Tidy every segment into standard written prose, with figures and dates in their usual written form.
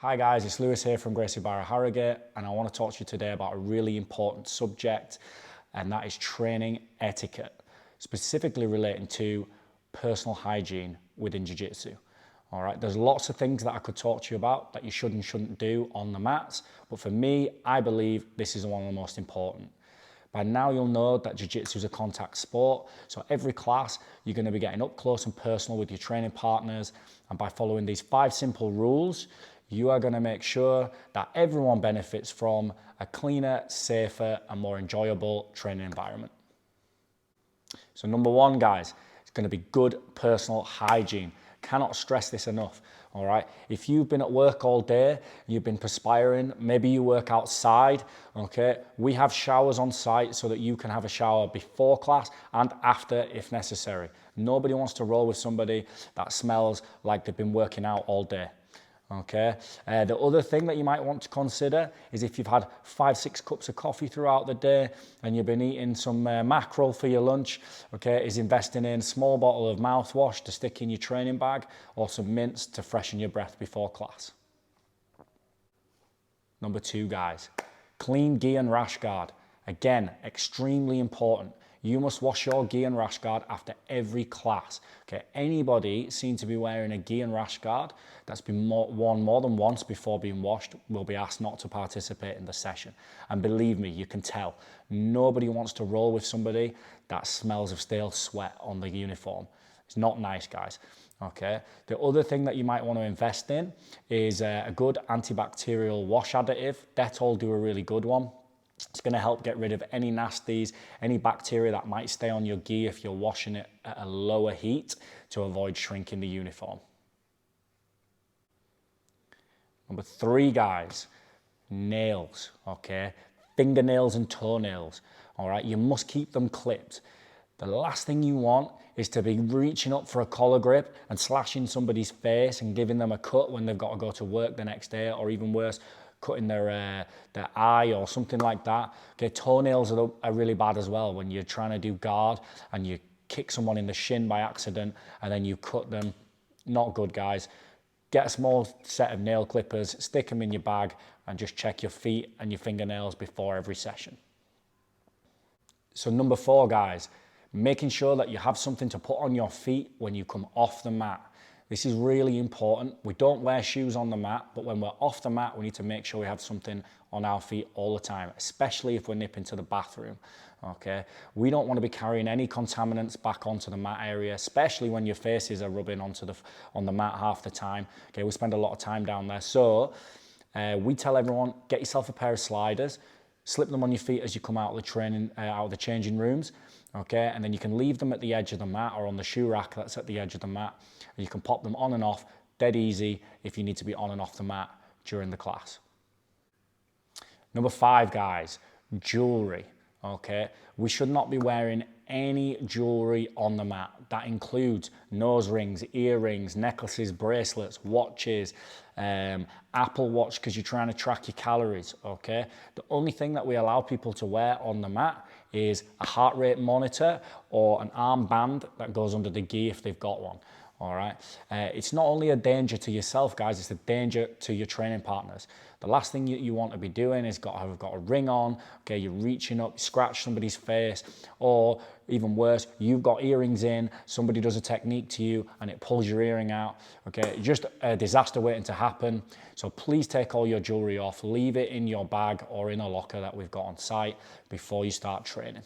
Hi guys, it's Lewis here from Gracie, Barra, Harrogate, and I want to talk to you today about a really important subject, and that is training etiquette, specifically relating to personal hygiene within Jiu-Jitsu. All right, there's lots of things that I could talk to you about that you should and shouldn't do on the mats, but for me, I believe this is one of the most important. By now you'll know that Jiu-Jitsu is a contact sport, so every class you're going to be getting up close and personal with your training partners, and by following these 5 simple rules, you are going to make sure that everyone benefits from a cleaner, safer, and more enjoyable training environment. So number 1, guys, it's going to be good personal hygiene. Cannot stress this enough, all right? If you've been at work all day, you've been perspiring, maybe you work outside, okay? We have showers on site so that you can have a shower before class and after if necessary. Nobody wants to roll with somebody that smells like they've been working out all day. Okay. The other thing that you might want to consider is if you've had 5-6 cups of coffee throughout the day and you've been eating some mackerel for your lunch, okay, is investing in a small bottle of mouthwash to stick in your training bag or some mints to freshen your breath before class. Number 2, guys, clean gi and rash guard. Again, extremely important. You must wash your gi and rash guard after every class. Okay, anybody seen to be wearing a gi and rash guard that's been worn more than once before being washed will be asked not to participate in the session. And believe me, you can tell. Nobody wants to roll with somebody that smells of stale sweat on the uniform. It's not nice, guys. Okay. The other thing that you might want to invest in is a good antibacterial wash additive. Dettol do a really good one. It's going to help get rid of any nasties, any bacteria that might stay on your gi if you're washing it at a lower heat to avoid shrinking the uniform. Number 3, guys, nails, okay? Fingernails and toenails, all right? You must keep them clipped. The last thing you want is to be reaching up for a collar grip and slashing somebody's face and giving them a cut when they've got to go to work the next day, or even worse, cutting their eye or something like that. Okay, toenails are really bad as well when you're trying to do guard and you kick someone in the shin by accident and then you cut them. Not good, guys. Get a small set of nail clippers, stick them in your bag, and just check your feet and your fingernails before every session. So number 4, guys, making sure that you have something to put on your feet when you come off the mat. This is really important. We don't wear shoes on the mat, but when we're off the mat, we need to make sure we have something on our feet all the time, especially if we're nipping to the bathroom, okay? We don't want to be carrying any contaminants back onto the mat area, especially when your faces are rubbing on the mat half the time, okay? We spend a lot of time down there. So we tell everyone, get yourself a pair of sliders, slip them on your feet as you come out of the training, out of the changing rooms, okay? And then you can leave them at the edge of the mat or on the shoe rack that's at the edge of the mat. And you can pop them on and off, dead easy, if you need to be on and off the mat during the class. Number 5, guys, jewelry, okay? We should not be wearing any jewelry on the mat. That includes nose rings, earrings, necklaces, bracelets, watches, Apple Watch because you're trying to track your calories, okay? The only thing that we allow people to wear on the mat is a heart rate monitor or an armband that goes under the gi if they've got one. All right. It's not only a danger to yourself, guys, it's a danger to your training partners. The last thing you want to be doing is got a ring on, okay, you're reaching up, scratch somebody's face, or even worse, you've got earrings in, somebody does a technique to you and it pulls your earring out, okay, just a disaster waiting to happen. So please take all your jewelry off, leave it in your bag or in a locker that we've got on site before you start training.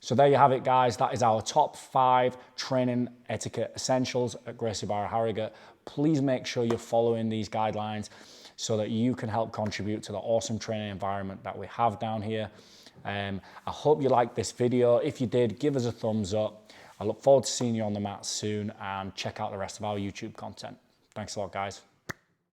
So there you have it, guys. That is our top 5 training etiquette essentials at Gracie, Barra, Harrogate. Please make sure you're following these guidelines so that you can help contribute to the awesome training environment that we have down here. I hope you liked this video. If you did, give us a thumbs up. I look forward to seeing you on the mat soon, and check out the rest of our YouTube content. Thanks a lot, guys.